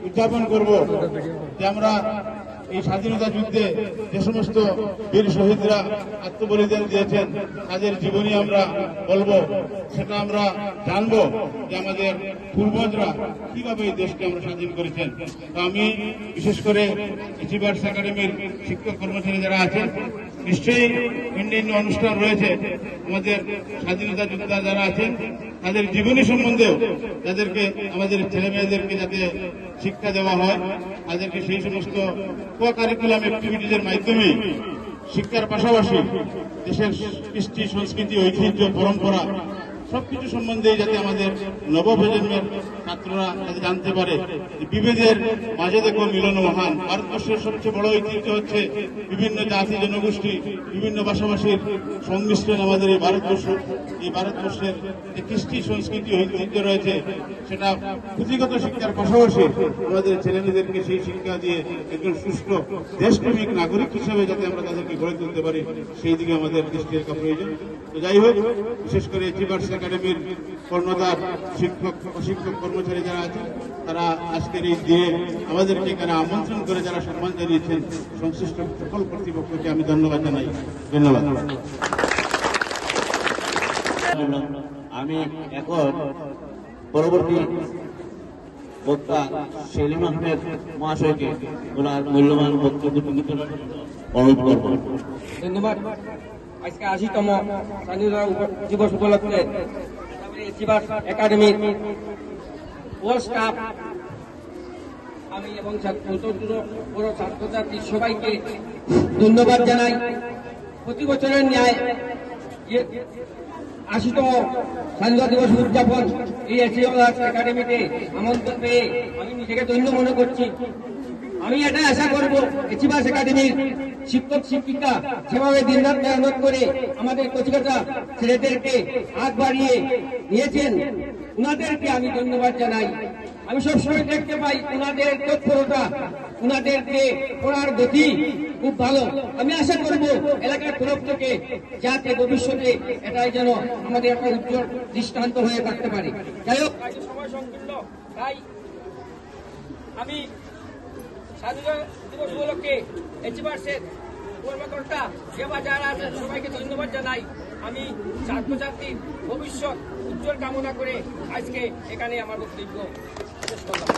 উদযাপন করব যে আমরা এই স্বাধীনতা যুদ্ধে যে সমস্ত বীর শহীদরা আত্মবলিদান দিয়েছেন তাদের জীবনী আমরা বলবো, সেটা আমরা জানবো যে আমাদের পূর্বজরা কিভাবে এই দেশকে আমরা স্বাধীন করেছেন। তো আমি বিশেষ করে এচিভার্স একাডেমির শিক্ষক কর্মচারী যারা আছেন, নিশ্চয়ই অন্যান্য অনুষ্ঠান রয়েছে আমাদের স্বাধীনতা যোদ্ধা যারা আছেন তাদের জীবনী সম্বন্ধেও তাদেরকে আমাদের ছেলে মেয়েদেরকে যাতে শিক্ষা দেওয়া হয়, তাদেরকে সেই সমস্ত কো-কারিকুলাম অ্যাক্টিভিটিজের মাধ্যমে শিক্ষার পাশাপাশি দেশের কৃষ্টি সংস্কৃতি ঐতিহ্য পরম্পরা সবকিছু সম্বন্ধে যাতে আমাদের নবপ্রজন্মের ছাত্ররা যাতে জানতে পারে বিভেদের মাঝে দেখো মিলন মহান। ভারতবর্ষের সবচেয়ে বড় ঐতিহ্য হচ্ছে বিভিন্ন জাতি জনগোষ্ঠী বিভিন্ন ভাষাভাষীর সংমিশ্রণ আমাদের এই ভারতবর্ষ। এই ভারতবর্ষের যে কৃষ্টি সংস্কৃতি ঐতিহ্য রয়েছে সেটা পুঁথিগত শিক্ষার পাশাপাশি আমাদের ছেলেমেয়েদেরকে সেই শিক্ষা দিয়ে একজন সুস্থ দেশপ্রেমিক নাগরিক হিসেবে যাতে আমরা তাদেরকে গড়ে তুলতে পারি সেই দিকে আমাদের দৃষ্টি রাখা প্রয়োজন। তো যাই হোক, বিশেষ করে এচিভার্স একাডেমির কর্ণধার শিক্ষক অশিক্ষক কর্মচারী যারা আছেন তারা আজকের এই দিনে আমাদেরকে এখানে আমন্ত্রণ করে যারা সম্মান জানিয়েছেন সংশ্লিষ্ট সকল কর্তৃপক্ষকে আমি ধন্যবাদ জানাই। ধন্যবাদ। আমি এখন পরবর্তী বক্তা সেলিম আহমেদ মহাশয়কে ওনার মূল্যবান বক্তব্য অনুরোধ করব। ধন্যবাদ। আজকে 80তম স্বাধীনতা দিবস উপলক্ষে এচিভার্স একাডেমির কোর স্টাফ আমি এবং বড় ছাত্রছাত্রী সবাইকে ধন্যবাদ জানাই। প্রতি বছরের ন্যায় 80তম স্বাধীনতা দিবস উদযাপন এই এচিভার্স একাডেমিতে আমন্ত্রণ পেয়ে আমি নিজেকে ধন্য মনে করছি। আমি এটা আশা করব এচিভার্স একাডেমির শিক্ষক শিক্ষিকা যেভাবে দিনরাত মেহনত করে আমাদের কচিকাটা ছেলেদেরকে হাত বাড়িয়ে নিয়েছেন উনাদেরকে আমি ধন্যবাদ জানাই। আমি সবসময় দেখতে পাই উনাদের তৎপরতা, উনাদেরকে পড়ার গতি খুব ভালো। আমি আশা করব এলাকার তরফ থেকে যাতে ভবিষ্যতে এটাই যেন আমাদের একটা উজ্জ্বল দৃষ্টান্ত হয়ে থাকতে পারে। যাই হোক, সময় সংকীর্ণ, তাই আমি স্বাধীনতা দিবস উপলক্ষে এচিভার্সের কর্মকর্তা সেবা যারা আছেন সবাইকে ধন্যবাদ জানাই। আমি ছাত্রছাত্রীর ভবিষ্যৎ উজ্জ্বল কামনা করে আজকে এখানে আমার বক্তব্য শেষ করলাম।